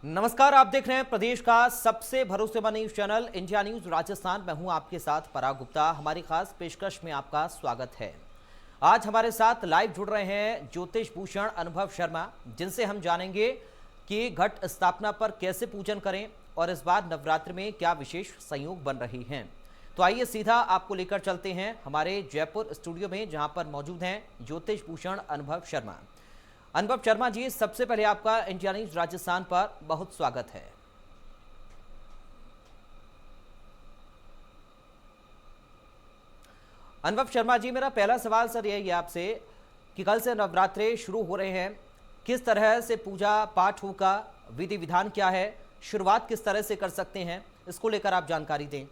नमस्कार, आप देख रहे हैं प्रदेश का सबसे भरोसेमंद news channel India news Rajasthan. मैं हूं आपके साथ पराग गुप्ता। हमारी खास पेशकश में आपका स्वागत है। आज हमारे साथ लाइव जुड़ रहे हैं ज्योतिष भूषण अनुभव शर्मा, जिनसे हम जानेंगे कि घट स्थापना पर कैसे पूजन करें और इस बार नवरात्र में क्या विशेष संयोग बन रही हैं। तो आइए सीधा आपको लेकर चलते हैं हमारे जयपुर स्टूडियो में, जहां पर मौजूद हैं ज्योतिष भूषण अनुभव शर्मा। अनुभव शर्मा जी, सबसे पहले आपका इंडिया न्यूज राजस्थान पर बहुत स्वागत है। अनुभव शर्मा जी, मेरा पहला सवाल सर यही है आपसे कि कल से नवरात्रे शुरू हो रहे हैं, किस तरह से पूजा पाठ होगा, विधि विधान क्या है, शुरुआत किस तरह से कर सकते हैं, इसको लेकर आप जानकारी दें।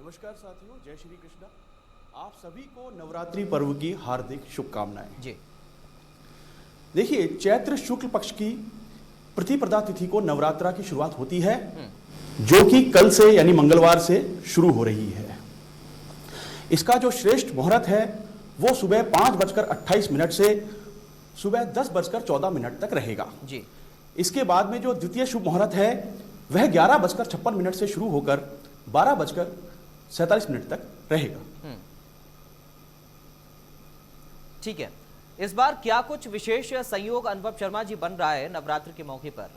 नमस्कार साथियों, जय श्री कृष्णा। आप सभी को नवरात्रि पर्व की हार्दिक शुभकामनाएं। जी देखिए, चैत्र शुक्ल पक्ष की प्रतिपदा तिथि को नवरात्रा की शुरुआत होती है, जो कि कल से यानी मंगलवार से शुरू हो रही है। इसका जो श्रेष्ठ मुहूर्त है वो सुबह 5:28 से सुबह 10:14 तक रहेगा। जी इसके बाद में जो द्वितीय शुभ मुहूर्त है वह 11:56 से शुरू होकर 12:47 तक रहेगा। ठीक है, इस बार क्या कुछ विशेष संयोग अनुभव शर्मा जी बन रहा है नवरात्र के मौके पर?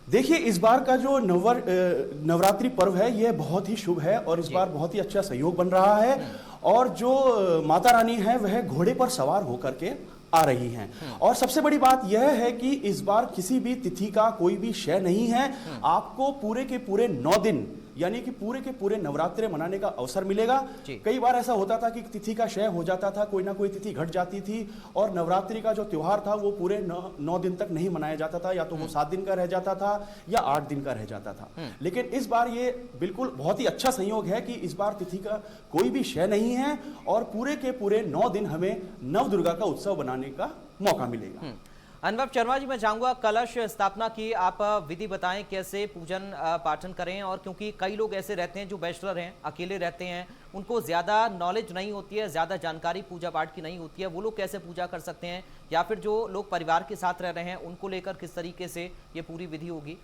देखिए, इस बार का जो नवरात्रि पर्व है यह बहुत ही शुभ है और इस बार बहुत ही अच्छा सहयोग बन रहा है। और जो माता रानी है वह घोड़े पर सवार होकर के आ रही हैं। और सबसे बड़ी बात यह है कि इस बार किसी भी तिथि का कोई भी क्षय नहीं है। आपको पूरे के पूरे 9 दिन यानी कि पूरे के पूरे नवरात्रे मनाने का अवसर मिलेगा। कई बार ऐसा होता था कि तिथि का क्षय हो जाता था, कोई ना कोई तिथि घट जाती थी और नवरात्रि का जो त्योहार था वो पूरे 9 दिन तक नहीं मनाया जाता था, या तो वो 7 दिन का रह जाता था या 8 दिन का रह जाता था। लेकिन इस बार ये बिल्कुल बहुत ही अच्छा संयोग है कि इस बार तिथि का कोई भी क्षय नहीं है और पूरे के पूरे 9 दिन हमें नव दुर्गा का उत्सव बनाने का मौका मिलेगा। अनुभव शर्मा जी, मैं चाहूंगा कलश स्थापना की आप विधि बताएं, कैसे पूजन पाठन करें। और क्योंकि कई लोग ऐसे रहते हैं जो बैचलर हैं, अकेले रहते हैं, उनको ज़्यादा नॉलेज नहीं होती है, ज़्यादा जानकारी पूजा पाठ की नहीं होती है, वो लोग कैसे पूजा कर सकते हैं, या फिर जो लोग परिवार के साथ रह रहे हैं उनको लेकर किस तरीके से ये पूरी विधि होगी?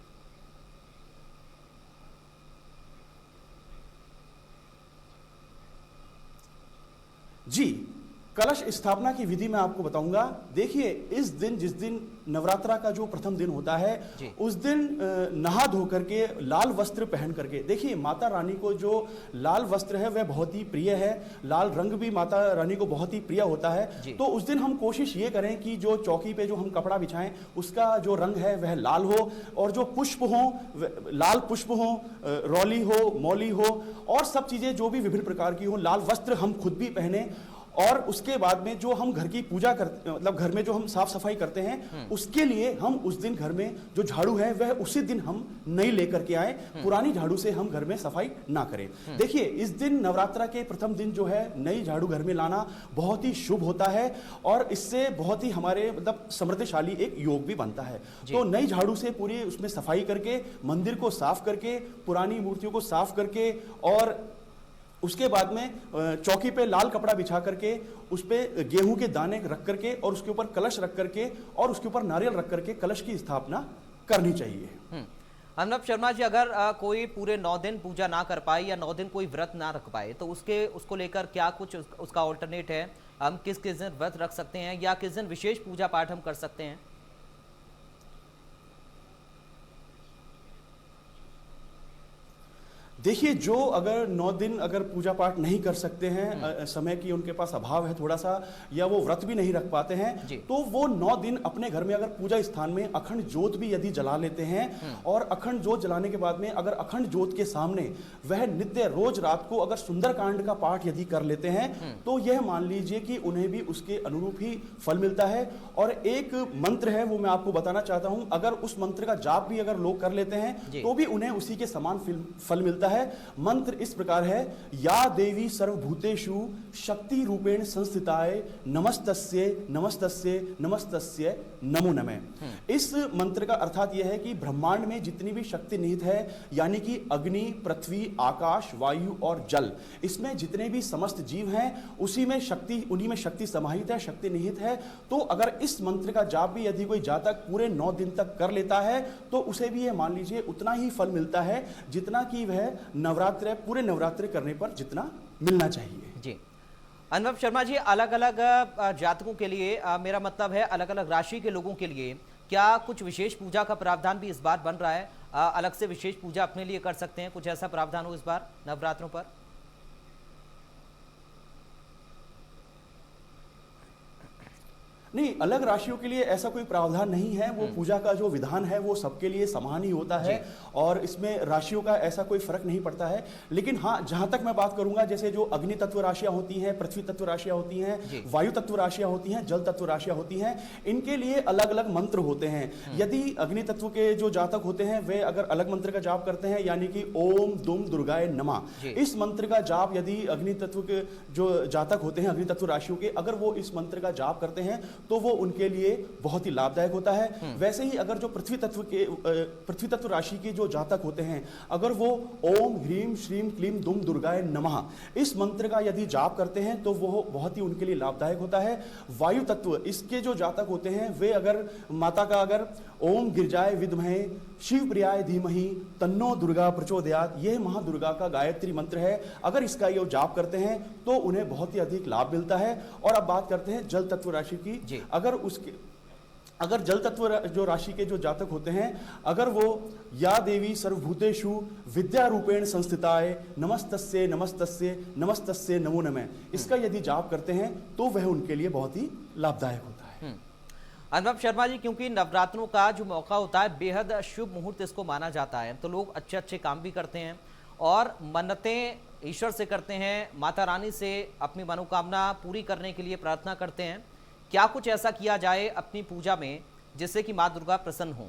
जी, कलश स्थापना की विधि मैं आपको बताऊंगा। देखिए, इस दिन जिस दिन नवरात्रा का जो प्रथम दिन होता है उस दिन नहा धो करके लाल वस्त्र पहन करके, देखिए माता रानी को जो लाल वस्त्र है वह बहुत ही प्रिय है, लाल रंग भी माता रानी को बहुत ही प्रिय होता है। तो उस दिन हम कोशिश ये करें कि जो चौकी पे जो हम कपड़ा बिछाएं उसका जो रंग है वह लाल हो, और जो पुष्प हो लाल पुष्प हो, रौली हो, मौली हो, और सब चीजें जो भी विभिन्न प्रकार की हो, लाल वस्त्र हम खुद भी पहने। और उसके बाद में जो हम घर की पूजा करते, मतलब घर में जो हम साफ सफाई करते हैं, उसके लिए हम उस दिन घर में जो झाड़ू है वह उसी दिन हम नई लेकर के आए। पुरानी झाड़ू से हम घर में सफाई ना करें। देखिए, इस दिन नवरात्रा के प्रथम दिन जो है नई झाड़ू घर में लाना बहुत ही शुभ होता है और इससे बहुत ही हमारे मतलब समृद्धशाली एक योग भी बनता है। तो नई झाड़ू से पूरी उसमें सफाई करके, मंदिर को साफ करके, पुरानी मूर्तियों को साफ करके, और उसके बाद में चौकी पे लाल कपड़ा बिछा करके उस पे गेहूं के दाने रख करके और उसके ऊपर कलश रख करके और उसके ऊपर नारियल रख करके कलश की स्थापना करनी चाहिए। अनुभव शर्मा जी, अगर कोई पूरे 9 दिन पूजा ना कर पाए या 9 दिन कोई व्रत ना रख पाए, तो उसको लेकर क्या कुछ उसका ऑल्टरनेट है? हम किस किस दिन व्रत रख सकते हैं या किस दिन विशेष पूजा पाठ हम कर सकते हैं? देखिए, जो अगर 9 दिन अगर पूजा पाठ नहीं कर सकते हैं, समय की उनके पास अभाव है थोड़ा सा, या वो व्रत भी नहीं रख पाते हैं, तो वो 9 दिन अपने घर में अगर पूजा स्थान में अखंड ज्योत भी यदि जला लेते हैं, और अखंड ज्योत जलाने के बाद में अगर अखंड ज्योत के सामने वह नित्य रोज रात को अगर सुंदरकांड का पाठ यदि कर लेते हैं, तो यह मान लीजिए कि उन्हें भी उसके अनुरूप ही फल मिलता है। और एक मंत्र है, वो मैं आपको बताना चाहता हूं, अगर उस मंत्र का जाप भी अगर लोग कर लेते हैं तो भी उन्हें उसी के समान फल मिलता है। है। मंत्र इस प्रकार है, या देवी सर्वभूतेषु शक्ति रूपेण संस्थिताय नमस्तस्ये नमस्तस्ये नमस्तस्ये नमो नमः। इस मंत्र का अर्थात यह है कि ब्रह्मांड में जितनी भी शक्ति निहित है, यानी कि अग्नि, पृथ्वी, आकाश, वायु और जल, इसमें जितने भी समस्त जीव हैं उसी में शक्ति, उन्हीं में शक्ति समाहित है, शक्ति निहित है। तो अगर इस मंत्र का जाप भी यदि कोई जातक पूरे 9 दिन तक कर लेता है तो उसे भी ये मान लीजिए उतना ही फल मिलता है जितना कि वह नवरात्र, पूरे नवरात्र करने पर जितना मिलना चाहिए। जी, अनुभव शर्मा जी, अलग अलग जातकों के लिए, मेरा मतलब है अलग अलग राशि के लोगों के लिए क्या कुछ विशेष पूजा का प्रावधान भी इस बार बन रहा है? अलग से विशेष पूजा अपने लिए कर सकते हैं, कुछ ऐसा प्रावधान हो इस बार नवरात्रों पर? नहीं, अलग राशियों के लिए ऐसा कोई प्रावधान नहीं है। वो पूजा का जो विधान है वो सबके लिए समान ही होता है और इसमें राशियों का ऐसा कोई फर्क नहीं पड़ता है। लेकिन हाँ, जहां तक मैं बात करूंगा, जैसे जो अग्नि तत्व राशियां होती हैं, पृथ्वी तत्व राशियां होती हैं, वायु तत्व राशियां होती हैं, जल तत्व राशियां होती हैं, इनके लिए अलग अलग मंत्र होते हैं। यदि अग्नि तत्व के जो जातक होते हैं वे अगर अलग मंत्र का जाप करते हैं, यानी कि ओम दुम दुर्गाय नमः, इस मंत्र का जाप यदि अग्नि तत्व के जो जातक होते हैं, अग्नि तत्व राशियों के, अगर वो इस मंत्र का जाप करते हैं तो वो उनके लिए बहुत ही लाभदायक होता है। वैसे ही अगर जो पृथ्वी तत्व राशि के जो जातक होते हैं, अगर वो ओम ह्रीम श्रीम क्लीम दुम दुर्गाय नमः इस मंत्र का यदि जाप करते हैं तो वो बहुत ही उनके लिए लाभदायक होता है। वायु तत्व इसके जो जातक होते हैं वे अगर माता का अगर ओम गिरजाय विद्महे शिव प्रियाय धीमहि तन्नो दुर्गा प्रचोदयात, यह महादुर्गा का गायत्री मंत्र है, अगर इसका ये जाप करते हैं तो उन्हें बहुत ही अधिक लाभ मिलता है। और अब बात करते हैं जल तत्व राशि की। अगर जल तत्व जो राशि के जो जातक होते हैं, अगर वो या देवी सर्वभूतेषु विद्या रूपेण संस्थिताय नमस्तस्ये नमस्तस्ये नमस्तस्ये नमो नमः, इसका यदि जाप करते हैं तो वह उनके लिए बहुत ही लाभदायक होता है। अनुभव शर्मा जी, क्योंकि नवरात्रों का जो मौका होता है बेहद शुभ मुहूर्त इसको माना जाता है, तो लोग अच्छे अच्छे काम भी करते हैं और मन्नतें ईश्वर से करते हैं, माता रानी से अपनी मनोकामना पूरी करने के लिए प्रार्थना करते हैं। क्या कुछ ऐसा किया जाए अपनी पूजा में जिससे कि मां दुर्गा प्रसन्न हो?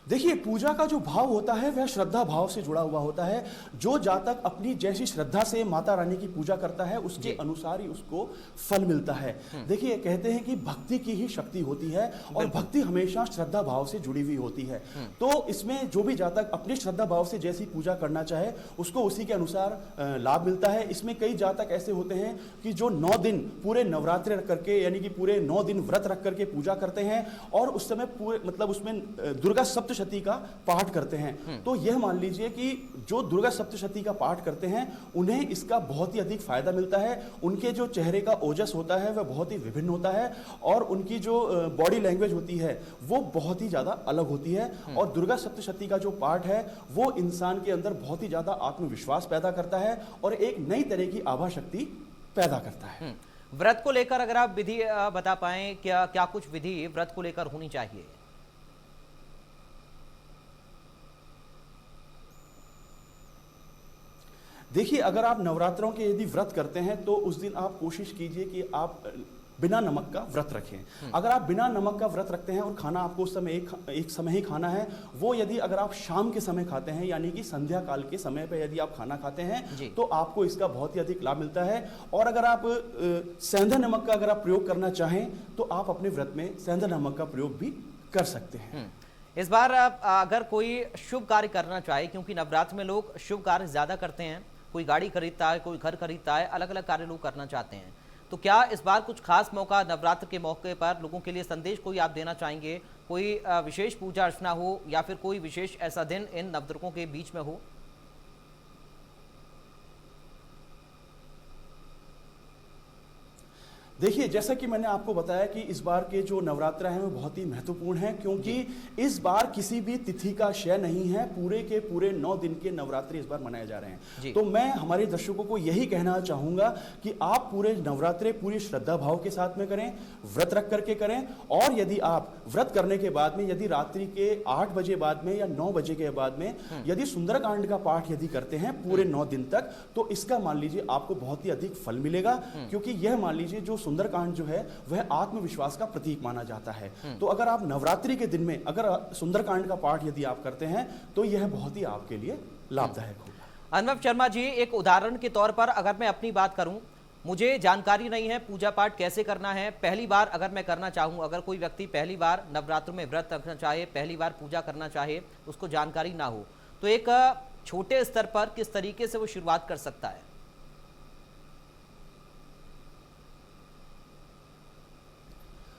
देखिए, पूजा का जो भाव होता है वह श्रद्धा भाव से जुड़ा हुआ होता है। जो जातक अपनी जैसी श्रद्धा से माता रानी की पूजा करता है उसके अनुसार ही उसको फल मिलता है। देखिए, कहते हैं कि भक्ति की ही शक्ति होती है और भक्ति हमेशा श्रद्धा भाव से जुड़ी हुई होती है। तो इसमें जो भी जातक अपनी श्रद्धा भाव से जैसी पूजा करना चाहे उसको उसी के अनुसार लाभ मिलता है। इसमें कई जातक ऐसे होते हैं कि जो 9 दिन पूरे नवरात्रि रख करके, यानी कि पूरे 9 दिन व्रत रख करके पूजा करते हैं और उस समय पूरे मतलब उसमें दुर्गा सप्तशती का पाठ करते हैं। तो यह मान लीजिए कि जो दुर्गा सप्तशती का पाठ करते हैं उन्हें इसका बहुत ही अधिक फायदा मिलता है। उनके जो चेहरे का ओजस होता है वह बहुत ही विभिन्न होता है और उनकी जो बॉडी लैंग्वेज होती है वो बहुत ही ज्यादा अलग होती है। और दुर्गा सप्तशती का जो पाठ है वो इंसान के अंदर बहुत ही ज्यादा आत्मविश्वास पैदा करता है और एक नई तरह की आभा शक्ति पैदा करता है। व्रत को लेकर अगर आप विधि बता पाएं, क्या क्या कुछ विधि व्रत को लेकर होनी चाहिए? देखिए, अगर आप नवरात्रों के यदि व्रत करते हैं तो उस दिन आप कोशिश कीजिए कि आप बिना नमक का व्रत रखें। अगर आप बिना नमक का व्रत रखते हैं और खाना आपको उस समय एक समय ही खाना है, वो यदि अगर आप शाम के समय खाते हैं, यानी कि संध्या काल के समय पे यदि आप खाना खाते हैं तो आपको इसका बहुत ही अधिक लाभ मिलता है। और अगर आप सेंधा नमक का अगर आप प्रयोग करना चाहें तो आप अपने व्रत में सेंधा नमक का प्रयोग भी कर सकते हैं। इस बार अगर कोई शुभ कार्य करना चाहे, क्योंकि नवरात्र में लोग शुभ कार्य ज्यादा करते हैं, कोई गाड़ी खरीदता है, कोई घर खरीदता है, अलग अलग कार्य लोग करना चाहते हैं, तो क्या इस बार कुछ खास मौका नवरात्र के मौके पर लोगों के लिए संदेश कोई आप देना चाहेंगे? कोई विशेष पूजा अर्चना हो या फिर कोई विशेष ऐसा दिन इन नवदुर्गों के बीच में हो? देखिए, जैसा कि मैंने आपको बताया कि इस बार के जो नवरात्र हैं वो बहुत ही महत्वपूर्ण हैं, क्योंकि इस बार किसी भी तिथि का क्षय नहीं है। पूरे के पूरे 9 दिन के नवरात्रि इस बार मनाए जा रहे हैं। तो मैं हमारे दर्शकों को यही कहना चाहूंगा कि आप पूरे नवरात्रे पूरी श्रद्धा भाव के साथ में करें, व्रत रख करके करें। और यदि आप व्रत करने के बाद में यदि रात्रि के 8 बजे बाद में या 9 बजे के बाद में यदि सुंदरकांड का पाठ यदि करते हैं पूरे 9 दिन तक, तो इसका मान लीजिए आपको बहुत ही अधिक फल मिलेगा। क्योंकि यह मान लीजिए जो सुंदरकांड जो है वह आत्मविश्वास का प्रतीक माना जाता है। तो अगर आप नवरात्रि के दिन में अगर सुंदरकांड का पाठ यदि आप करते हैं तो यह बहुत ही आपके लिए लाभदायक होगा। अनुभव शर्मा जी, एक उदाहरण के तौर पर अगर मैं अपनी बात करूं, मुझे जानकारी नहीं है पूजा पाठ कैसे करना है, पहली बार अगर मैं करना चाहूं, अगर कोई व्यक्ति पहली बार नवरात्रों में व्रत रखना चाहे, पहली बार पूजा करना चाहे, उसको जानकारी ना हो, तो एक छोटे स्तर पर किस तरीके से वो शुरुआत कर सकता है?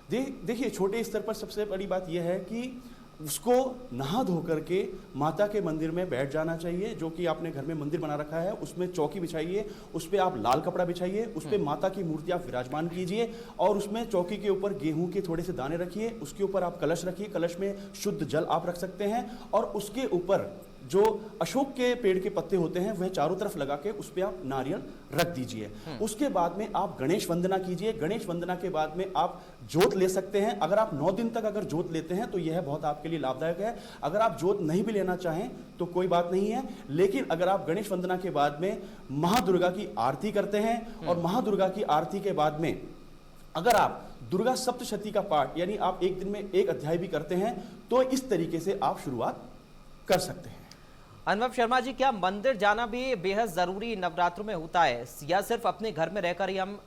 देखिए, छोटे स्तर पर सबसे बड़ी बात यह है कि उसको नहा धो करके माता के मंदिर में बैठ जाना चाहिए। जो कि आपने घर में मंदिर बना रखा है उसमें चौकी बिछाइए, उस पर आप लाल कपड़ा बिछाइए, उस पर माता की मूर्ति आप विराजमान कीजिए और उसमें चौकी के ऊपर गेहूं के थोड़े से दाने रखिए, उसके ऊपर आप कलश रखिए, कलश में शुद्ध जल आप रख सकते हैं और उसके ऊपर जो अशोक के पेड़ के पत्ते होते हैं वह चारों तरफ लगा के उस पर आप नारियल रख दीजिए। उसके बाद में आप गणेश वंदना कीजिए। गणेश वंदना के बाद में आप जोत ले सकते हैं। अगर आप 9 दिन तक अगर जोत लेते हैं तो यह बहुत आपके लिए लाभदायक है। अगर आप जोत नहीं भी लेना चाहें तो कोई बात नहीं है, लेकिन अगर आप गणेश वंदना के बाद में महादुर्गा की आरती करते हैं और महादुर्गा की आरती के बाद में अगर आप दुर्गा सप्तशती का पाठ यानी आप एक दिन में एक अध्याय भी करते हैं तो इस तरीके से आप शुरुआत कर सकते हैं। अनुभव शर्मा जी, क्या मंदिर जाना भी बेहद जरूरी नवरात्रों में होता है या सिर्फ अपने घर में रहकर ही हम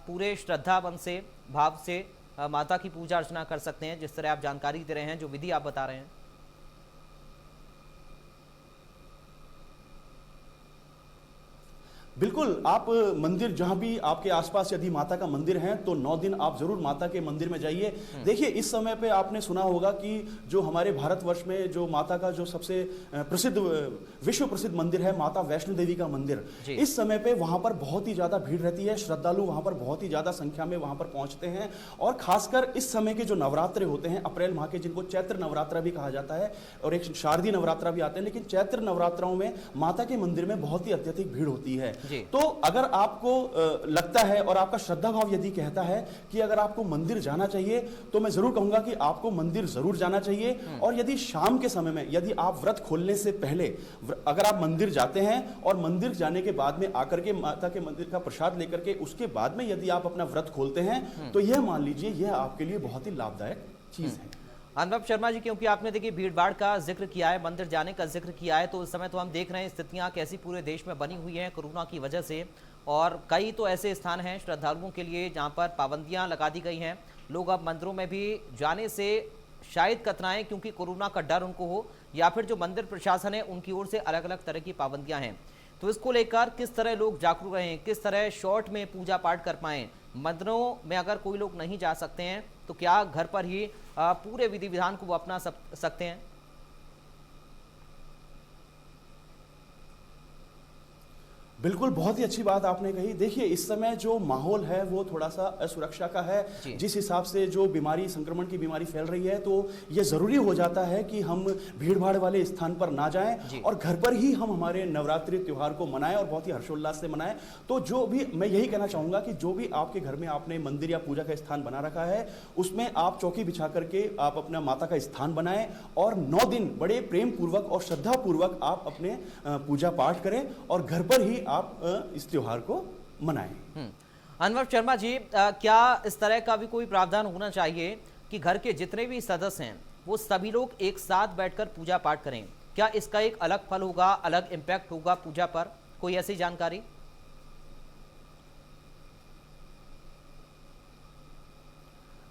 पूरे श्रद्धावन से भाव से माता की पूजा अर्चना कर सकते हैं, जिस तरह आप जानकारी दे रहे हैं, जो विधि आप बता रहे हैं? बिल्कुल, आप मंदिर जहां भी आपके आसपास यदि माता का मंदिर है तो 9 दिन आप जरूर माता के मंदिर में जाइए। देखिए, इस समय पे आपने सुना होगा कि जो हमारे भारतवर्ष में जो माता का जो सबसे प्रसिद्ध विश्व प्रसिद्ध मंदिर है माता वैष्णो देवी का मंदिर, इस समय पे वहां पर बहुत ही ज्यादा भीड़ रहती है। श्रद्धालु वहां पर बहुत ही ज्यादा संख्या में वहां पर पहुंचते हैं और खासकर इस समय के जो नवरात्रे होते हैं अप्रैल माह के, जिनको चैत्र नवरात्रा भी कहा जाता है और एक शारदीय नवरात्रा भी आते हैं, लेकिन चैत्र नवरात्राओं में माता के मंदिर में बहुत ही अत्यधिक भीड़ होती है। तो अगर आपको लगता है और आपका श्रद्धा भाव यदि कहता है कि अगर आपको मंदिर जाना चाहिए तो मैं जरूर कहूंगा कि आपको मंदिर जरूर जाना चाहिए। और यदि शाम के समय में यदि आप व्रत खोलने से पहले अगर आप मंदिर जाते हैं और मंदिर जाने के बाद में आकर के माता के मंदिर का प्रसाद लेकर के उसके बाद में यदि आप अपना व्रत खोलते हैं तो यह मान लीजिए यह आपके लिए बहुत ही लाभदायक चीज है। अनुभव शर्मा जी, क्योंकि आपने देखिए भीड़ भाड़ का जिक्र किया है, मंदिर जाने का जिक्र किया है, तो इस समय तो हम देख रहे हैं स्थितियां कैसी पूरे देश में बनी हुई हैं कोरोना की वजह से, और कई तो ऐसे स्थान हैं श्रद्धालुओं के लिए जहां पर पाबंदियां लगा दी गई हैं। लोग अब मंदिरों में भी जाने से शायद कतराएं क्योंकि कोरोना का डर उनको हो, या फिर जो मंदिर प्रशासन है उनकी ओर से अलग अलग तरह की पाबंदियां हैं। तो इसको लेकर किस तरह लोग जागरूक रहें, किस तरह शॉर्ट में पूजा पाठ कर पाएं? मंदिरों में अगर कोई लोग नहीं जा सकते हैं तो क्या घर पर ही पूरे विधि विधान को वो अपना सकते हैं? बिल्कुल, बहुत ही अच्छी बात आपने कही। देखिए, इस समय जो माहौल है वो थोड़ा सा असुरक्षा का है। जिस हिसाब से जो बीमारी, संक्रमण की बीमारी फैल रही है, तो ये जरूरी हो जाता है कि हम भीड़ भाड़ वाले स्थान पर ना जाएं और घर पर ही हम हमारे नवरात्रि त्योहार को मनाएं और बहुत ही हर्षोल्लास से मनाएं। तो जो भी मैं यही कहना चाहूंगा कि जो भी आपके घर में आपने मंदिर या पूजा का स्थान बना रखा है उसमें आप चौकी बिछा करके आप अपना माता का स्थान बनाएं और 9 दिन बड़े प्रेम पूर्वक और श्रद्धा पूर्वक आप अपने पूजा पाठ करें और घर पर ही आप इस त्योहार को मनाएं। अनुभव शर्मा जी, क्या इस तरह का भी कोई प्रावधान होना चाहिए कि घर के जितने भी सदस्य हैं वो सभी लोग एक साथ बैठकर पूजा पाठ करें? क्या इसका एक अलग फल होगा, अलग इम्पैक्ट होगा पूजा पर? कोई ऐसी जानकारी?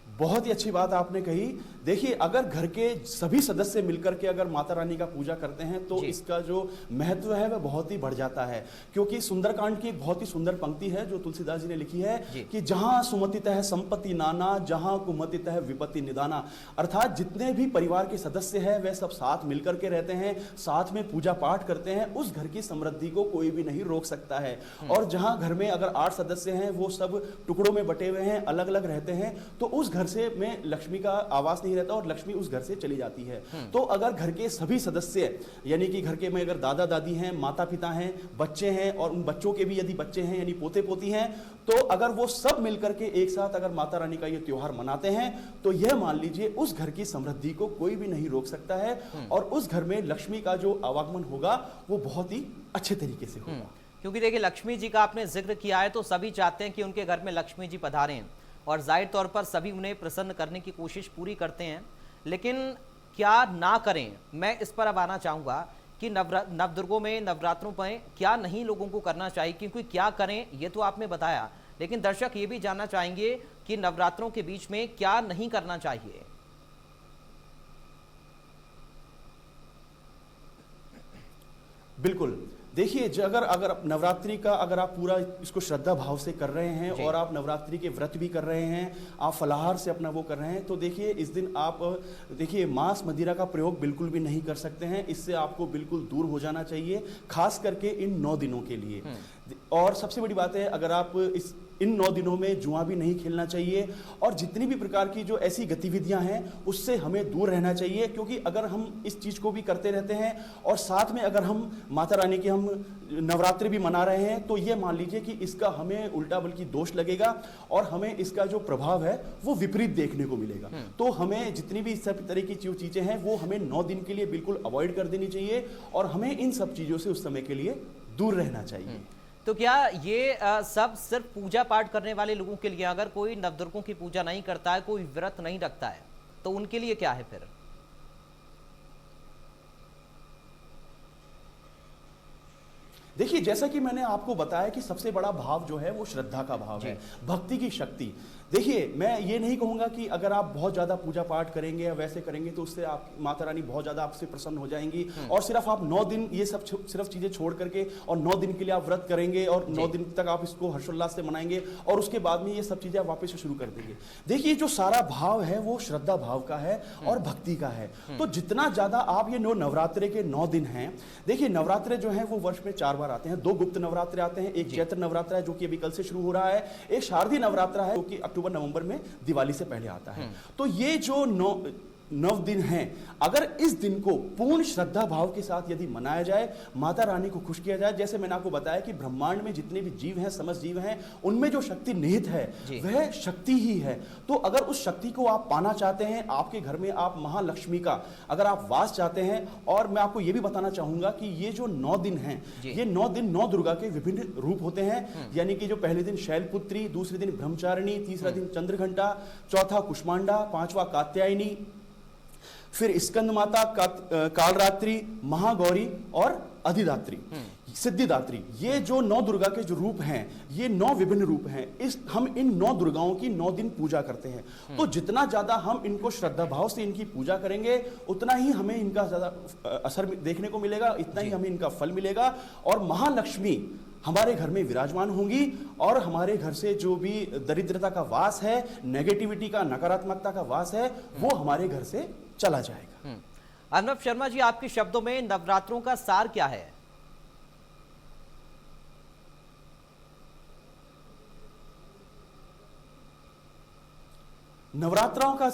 बहुत ही अच्छी बात आपने कही। देखिए, अगर घर के सभी सदस्य मिलकर के अगर माता रानी का पूजा करते हैं तो इसका जो महत्व है वह बहुत ही बढ़ जाता है। क्योंकि सुंदरकांड की एक बहुत ही सुंदर पंक्ति है जो तुलसीदास जी ने लिखी है कि जहां सुमतितः संपत्ति नाना, जहां कुमतितः विपत्ति निदाना। अर्थात जितने भी परिवार के सदस्य हैं वह सब साथ मिलकर के रहते हैं, साथ में पूजा पाठ करते हैं, उस घर की समृद्धि को कोई भी नहीं रोक सकता है। और जहां घर में अगर 8 सदस्य हैं वो सब टुकड़ों में बटे हुए हैं, अलग अलग रहते हैं, तो उस घर से में लक्ष्मी का आवास नहीं रहता और लक्ष्मी उस घर से चली जाती है। तो अगर घर के सभी सदस्य यानी कि घर के में अगर दादा दादी हैं, माता पिता हैं, बच्चे हैं और उन बच्चों के भी यदि बच्चे हैं यानी पोते पोती हैं, तो अगर वो सब मिलकर के एक साथ अगर माता रानी का ये त्योहार मनाते हैं तो यह मान लीजिए उस घर की समृद्धि को कोई भी नहीं रोक सकता है और उस घर में लक्ष्मी का जो आवागमन होगा वो बहुत ही अच्छे तरीके से होगा। क्योंकि देखिए, लक्ष्मी जी का आपने जिक्र किया है तो सभी चाहते हैं कि उनके घर में लक्ष्मी जी पधारें। और जाहिर तौर पर सभी उन्हें प्रसन्न करने की कोशिश पूरी करते हैं, लेकिन क्या ना करें, मैं इस पर अब आना चाहूँगा कि नवदुर्गों में, नवरात्रों में क्या नहीं लोगों को करना चाहिए, क्योंकि क्या करें ये तो आपने बताया, लेकिन दर्शक ये भी जानना चाहेंगे कि नवरात्रों के बीच में क्या नहीं करना चाहिए। बिल्कुल, देखिए अगर नवरात्रि का अगर आप पूरा इसको श्रद्धा भाव से कर रहे हैं और आप नवरात्रि के व्रत भी कर रहे हैं, आप फलाहार से अपना वो कर रहे हैं, तो देखिए इस दिन आप देखिए मांस मदिरा का प्रयोग बिल्कुल भी नहीं कर सकते हैं। इससे आपको बिल्कुल दूर हो जाना चाहिए, खास करके इन 9 दिनों के लिए। और सबसे बड़ी बात है, अगर आप इन 9 दिनों में जुआ भी नहीं खेलना चाहिए और जितनी भी प्रकार की जो ऐसी गतिविधियां हैं उससे हमें दूर रहना चाहिए, क्योंकि अगर हम इस चीज़ को भी करते रहते हैं और साथ में अगर हम माता रानी की हम नवरात्रि भी मना रहे हैं, तो ये मान लीजिए कि इसका हमें उल्टा बल्कि दोष लगेगा और हमें इसका जो प्रभाव है वो विपरीत देखने को मिलेगा। तो हमें जितनी भी इस सब तरह की जो चीज़ें हैं वो हमें 9 दिन के लिए बिल्कुल अवॉइड कर देनी चाहिए और हमें इन सब चीज़ों से उस समय के लिए दूर रहना चाहिए। तो क्या ये सब सिर्फ पूजा पाठ करने वाले लोगों के लिए, अगर कोई नवदुर्गों की पूजा नहीं करता है, कोई व्रत नहीं रखता है, तो उनके लिए क्या है फिर? देखिए, जैसा कि मैंने आपको बताया कि सबसे बड़ा भाव जो है वो श्रद्धा का भाव है, भक्ति की शक्ति। देखिए, मैं ये नहीं कहूँगा कि अगर आप बहुत ज़्यादा पूजा पाठ करेंगे या वैसे करेंगे तो उससे आप माता रानी बहुत ज़्यादा आपसे प्रसन्न हो जाएंगी और सिर्फ आप 9 दिन ये सब सिर्फ चीज़ें छोड़ करके और 9 दिन के लिए आप व्रत करेंगे और 9 दिन तक आप इसको हर्षोल्लास से मनाएंगे और उसके बाद में ये सब चीज़ें आप वापस से शुरू कर देंगे। देखिए, जो सारा भाव है वो श्रद्धा भाव का है और भक्ति का है। तो जितना ज़्यादा आप ये नवरात्रे के 9 दिन हैं, देखिए नवरात्रे जो हैं वो वर्ष में 4 बार आते हैं। 2 गुप्त नवरात्रे आते हैं, एक चैत्र नवरात्रा है जो कि अभी कल से शुरू हो रहा है, एक शारदीय नवरात्रा है जो कि अक्टूबर नवंबर में दिवाली से पहले आता है। तो ये जो 9 दिन हैं, अगर इस दिन को पूर्ण श्रद्धा भाव के साथ यदि मनाया जाए, माता रानी को खुश किया जाए, जैसे मैंने आपको बताया कि ब्रह्मांड में जितने भी जीव हैं, समस्त जीव हैं, उनमें जो शक्ति निहित है वह शक्ति ही है। तो अगर उस शक्ति को आप पाना चाहते हैं, आपके घर में आप महालक्ष्मी का अगर आप वास चाहते हैं, और मैं आपको यह भी बताना चाहूंगा कि ये जो 9 दिन हैं, ये 9 दिन 9 दुर्गा के विभिन्न रूप होते हैं। यानी कि जो पहले दिन शैलपुत्री, दूसरे दिन ब्रह्मचारिणी, तीसरा दिन चंद्रघंटा, चौथा कुष्मांडा, 5वां कात्यायनी, फिर स्कंद माता, कालरात्रि, महागौरी और अधिदात्री, सिद्धिदात्री। ये जो 9 दुर्गा के जो रूप हैं, ये 9 विभिन्न रूप हैं। हम इन 9 दुर्गाओं की 9 दिन पूजा करते हैं। तो जितना ज्यादा हम इनको श्रद्धा भाव से इनकी पूजा करेंगे, उतना ही हमें इनका ज्यादा असर देखने को मिलेगा, इतना ही हमें इनका फल मिलेगा और महालक्ष्मी हमारे घर में विराजमान होंगी और हमारे घर से जो भी दरिद्रता का वास है, नेगेटिविटी का, नकारात्मकता का वास है, वो हमारे घर से चला जाएगा। अर्नब शर्मा जी, आपके शब्दों में नवरात्रों का सार क्या है? नवरात्राओं का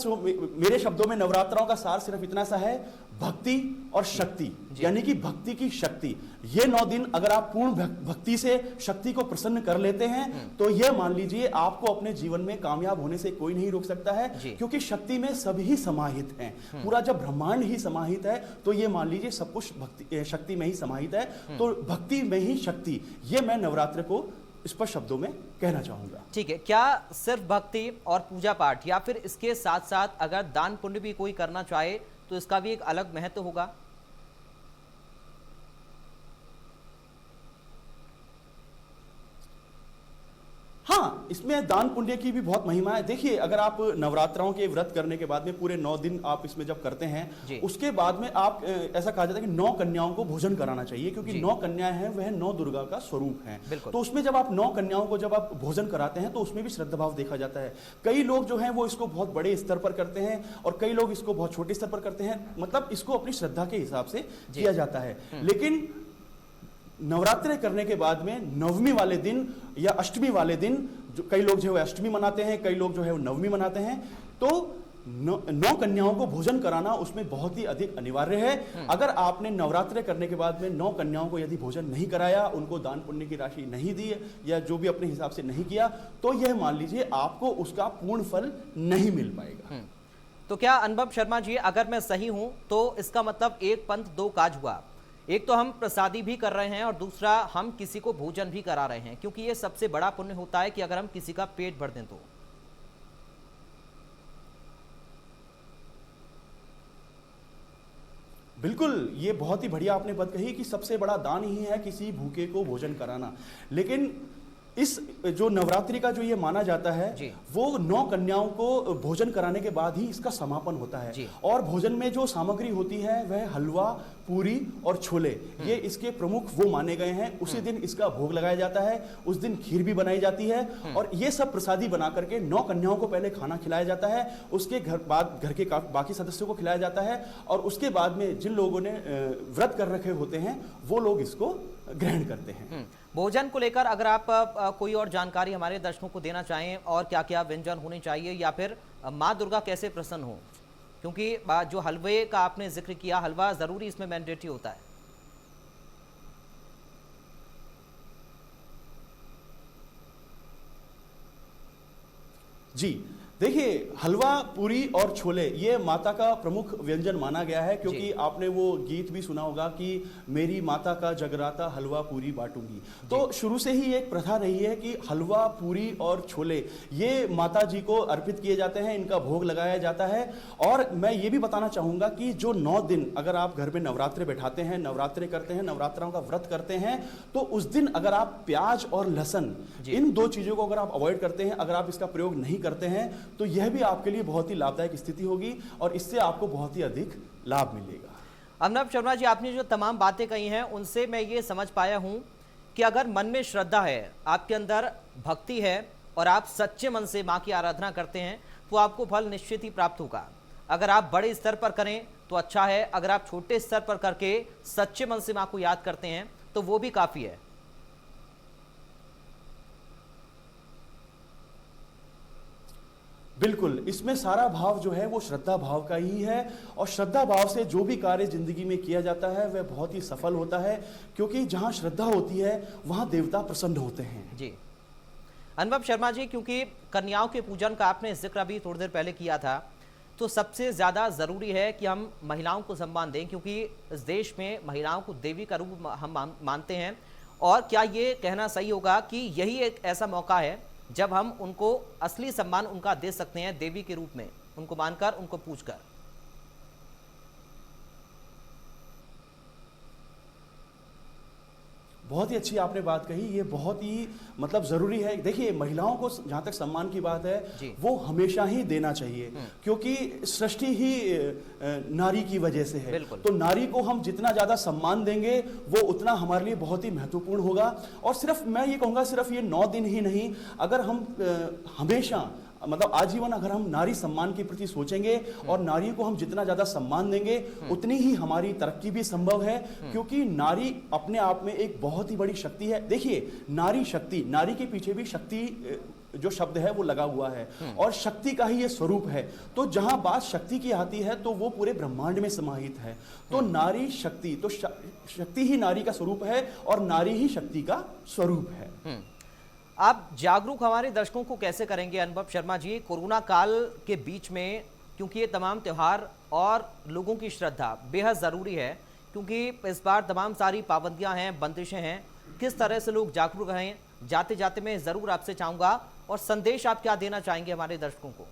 मेरे शब्दों में नवरात्राओं का सार सिर्फ इतना सा है, भक्ति और शक्ति, यानी कि भक्ति की शक्ति। ये 9 दिन अगर आप पूर्ण भक्ति से शक्ति को प्रसन्न कर लेते हैं तो ये मान लीजिए आपको अपने जीवन में कामयाब होने से कोई नहीं रोक सकता है, क्योंकि शक्ति में सभी समाहित हैं। पूरा जब ब्रह्मांड ही समाहित है तो ये मान लीजिए सब कुछ शक्ति में ही समाहित है। तो भक्ति में ही शक्ति, ये मैं नवरात्र को स्पष्ट शब्दों में कहना चाहूंगा। ठीक है, क्या सिर्फ भक्ति और पूजा पाठ या फिर इसके साथ साथ अगर दान पुण्य भी कोई करना चाहे तो इसका भी एक अलग महत्व होगा? हाँ, इसमें दान पुण्य की भी बहुत महिमा है। देखिए, अगर आप नवरात्राओं के व्रत करने के बाद में पूरे 9 दिन आप इसमें जब करते हैं, उसके बाद में आप ऐसा कहा जाता है कि 9 कन्याओं को भोजन कराना चाहिए, क्योंकि 9 कन्याएं हैं वह 9 दुर्गा का स्वरूप हैं। तो उसमें जब आप 9 कन्याओं को जब आप भोजन कराते हैं तो उसमें भी श्रद्धा भाव देखा जाता है। कई लोग जो हैं वो इसको बहुत बड़े स्तर पर करते हैं और कई लोग इसको बहुत छोटे स्तर पर करते हैं, मतलब इसको अपनी श्रद्धा के हिसाब से किया जाता है। लेकिन नवरात्रे करने के बाद में नवमी वाले दिन या अष्टमी वाले दिन, जो कई लोग जो है अष्टमी मनाते हैं, कई लोग जो है वो नवमी मनाते हैं, तो 9 कन्याओं को भोजन कराना उसमें बहुत ही अधिक अनिवार्य है। अगर आपने नवरात्रे करने के बाद में 9 कन्याओं को यदि भोजन नहीं कराया, उनको दान पुण्य की राशि नहीं दी या जो भी अपने हिसाब से नहीं किया, तो यह मान लीजिए आपको उसका पूर्ण फल नहीं मिल पाएगा। तो क्या अनुभव शर्मा जी, अगर मैं सही हूं तो इसका मतलब एक पंथ दो काज हुआ। एक तो हम प्रसादी भी कर रहे हैं और दूसरा हम किसी को भोजन भी करा रहे हैं, क्योंकि ये सबसे बड़ा पुण्य होता है कि अगर हम किसी का पेट भर दें तो। बिल्कुल, ये बहुत ही बढ़िया आपने बात कही कि सबसे बड़ा दान ही है किसी भूखे को भोजन कराना। लेकिन इस जो नवरात्रि का जो ये माना जाता है, जी। वो 9 कन्याओं को भोजन कराने के बाद ही इसका समापन होता है। जी। और भोजन में जो सामग्री होती है वह हलवा, पूरी और छोले, ये इसके प्रमुख वो माने गए हैं। उसी दिन इसका भोग लगाया जाता है, उस दिन खीर भी बनाई जाती है और ये सब प्रसादी बना करके 9 कन्याओं को पहले खाना खिलाया जाता है, उसके घर के बाकी सदस्यों को खिलाया जाता है और उसके बाद में जिन लोगों ने व्रत कर रखे होते हैं वो लोग इसको ग्रहण करते हैं। भोजन को लेकर अगर आप कोई और जानकारी हमारे दर्शकों को देना चाहें, और क्या क्या व्यंजन होने चाहिए, या फिर माँ दुर्गा कैसे प्रसन्न हो, क्योंकि जो हलवे का आपने जिक्र किया, हलवा जरूरी इसमें मैंडेटरी होता है। जी देखिए, हलवा, पूरी और छोले ये माता का प्रमुख व्यंजन माना गया है, क्योंकि आपने वो गीत भी सुना होगा कि मेरी माता का जगराता हलवा पूरी बांटूंगी। तो शुरू से ही एक प्रथा रही है कि हलवा, पूरी और छोले ये माता जी को अर्पित किए जाते हैं, इनका भोग लगाया जाता है। और मैं ये भी बताना चाहूँगा कि जो 9 दिन अगर आप घर में नवरात्रे बैठाते हैं, नवरात्रे करते हैं, नवरात्राओं का व्रत करते हैं, तो उस दिन अगर आप प्याज और लहसुन इन 2 चीज़ों को अगर आप अवॉइड करते हैं, अगर आप इसका प्रयोग नहीं करते हैं, तो यह भी आपके लिए बहुत ही लाभदायक स्थिति होगी और इससे आपको बहुत ही अधिक लाभ मिलेगा। अर्नब शर्मा जी, आपने जो तमाम बातें कही हैं उनसे मैं ये समझ पाया हूं कि अगर मन में श्रद्धा है, आपके अंदर भक्ति है और आप सच्चे मन से मां की आराधना करते हैं, तो आपको फल निश्चित ही प्राप्त होगा। अगर आप बड़े स्तर पर करें तो अच्छा है, अगर आप छोटे स्तर पर करके सच्चे मन से मां को याद करते हैं तो वो भी काफी है। बिल्कुल, इसमें सारा भाव जो है वो श्रद्धा भाव का ही है और श्रद्धा भाव से जो भी कार्य जिंदगी में किया जाता है वह बहुत ही सफल होता है, क्योंकि जहां श्रद्धा होती है वहां देवता प्रसन्न होते हैं। जी अनुभव शर्मा जी, क्योंकि कन्याओं के पूजन का आपने जिक्र अभी थोड़ी देर पहले किया था, तो सबसे ज़्यादा ज़रूरी है कि हम महिलाओं को सम्मान दें, क्योंकि इस देश में महिलाओं को देवी का रूप हम मानते हैं। और क्या ये कहना सही होगा कि यही एक ऐसा मौका है जब हम उनको असली सम्मान उनका दे सकते हैं, देवी के रूप में उनको मानकर, उनको पूजकर? बहुत ही अच्छी आपने बात कही, ये बहुत ही मतलब जरूरी है। देखिए, महिलाओं को जहां तक सम्मान की बात है वो हमेशा ही देना चाहिए, क्योंकि सृष्टि ही नारी की वजह से है। तो नारी को हम जितना ज्यादा सम्मान देंगे वो उतना हमारे लिए बहुत ही महत्वपूर्ण होगा। और सिर्फ मैं ये कहूंगा, सिर्फ ये 9 दिन ही नहीं, अगर हम हमेशा मतलब आजीवन अगर हम नारी सम्मान के प्रति सोचेंगे और नारी को हम जितना ज्यादा सम्मान देंगे उतनी ही हमारी तरक्की भी संभव है, क्योंकि नारी अपने आप में एक बहुत ही बड़ी शक्ति है। देखिए, नारी शक्ति, नारी के पीछे भी शक्ति जो शब्द है वो लगा हुआ है और शक्ति का ही ये स्वरूप है। तो जहां बात शक्ति की आती है तो वो पूरे ब्रह्मांड में समाहित है। तो नारी शक्ति, तो शक्ति ही नारी का स्वरूप है और नारी ही शक्ति का स्वरूप है। आप जागरूक हमारे दर्शकों को कैसे करेंगे अनुभव शर्मा जी, कोरोना काल के बीच में, क्योंकि ये तमाम त्यौहार और लोगों की श्रद्धा बेहद ज़रूरी है, क्योंकि इस बार तमाम सारी पाबंदियां हैं, बंदिशें हैं, किस तरह से लोग जागरूक रहें? जाते जाते मैं ज़रूर आपसे चाहूँगा, और संदेश आप क्या देना चाहेंगे हमारे दर्शकों को?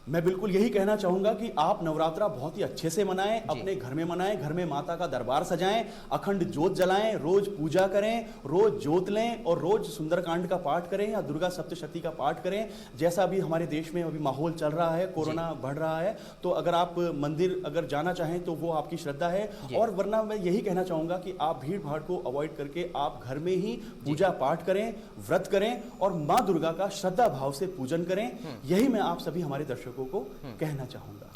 मैं बिल्कुल यही कहना चाहूंगा कि आप नवरात्रा बहुत ही अच्छे से मनाएं, अपने घर में मनाएं, घर में माता का दरबार सजाएं, अखंड ज्योत जलाएं, रोज पूजा करें, रोज ज्योत लें और रोज सुंदरकांड का पाठ करें या दुर्गा सप्तशती का पाठ करें। जैसा अभी हमारे देश में अभी माहौल चल रहा है, कोरोना बढ़ रहा है, तो अगर आप मंदिर अगर जाना चाहें तो वो आपकी श्रद्धा है। और वरना मैं यही कहना चाहूंगा कि आप भीड़ भाड़ को अवॉइड करके आप घर में ही पूजा पाठ करें, व्रत करें और माँ दुर्गा का श्रद्धा भाव से पूजन करें। यही मैं आप सभी हमारे दर्शकों को कहना चाहूंगा।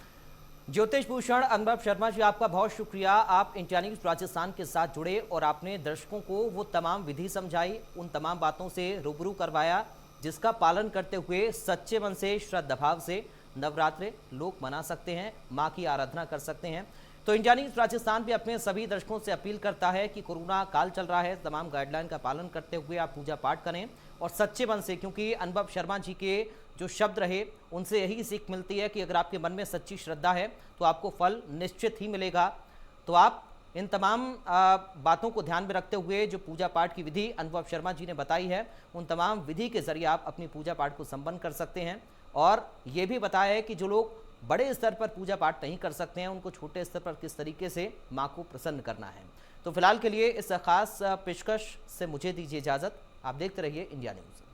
ज्योतिष भूषण अनुभव शर्मा जी, आपका बहुत शुक्रिया। आप इंडिया न्यूज राजस्थान के साथ जुड़े और आपने दर्शकों को वो तमाम विधि समझाई, उन तमाम बातों से रूबरू करवाया जिसका पालन करते हुए सच्चे मन से, श्रद्धा भाव से नवरात्रे लोग मना सकते हैं, माँ की आराधना कर सकते हैं। तो इंडिया न्यूज राजस्थान भी अपने सभी दर्शकों से अपील करता है कि कोरोना काल चल रहा है, तमाम गाइडलाइन का पालन करते हुए आप पूजा पाठ करें और सच्चे मन से, क्योंकि अनुभव शर्मा जी के जो शब्द रहे उनसे यही सीख मिलती है कि अगर आपके मन में सच्ची श्रद्धा है तो आपको फल निश्चित ही मिलेगा। तो आप इन तमाम बातों को ध्यान में रखते हुए जो पूजा पाठ की विधि अनुभव शर्मा जी ने बताई है, उन तमाम विधि के जरिए आप अपनी पूजा पाठ को संपन्न कर सकते हैं और ये भी बताया है कि जो लोग बड़े स्तर पर पूजा पाठ नहीं कर सकते हैं उनको छोटे स्तर पर किस तरीके से मां को प्रसन्न करना है। तो फिलहाल के लिए इस खास पेशकश से मुझे दीजिए इजाजत। आप देखते रहिए इंडिया न्यूज।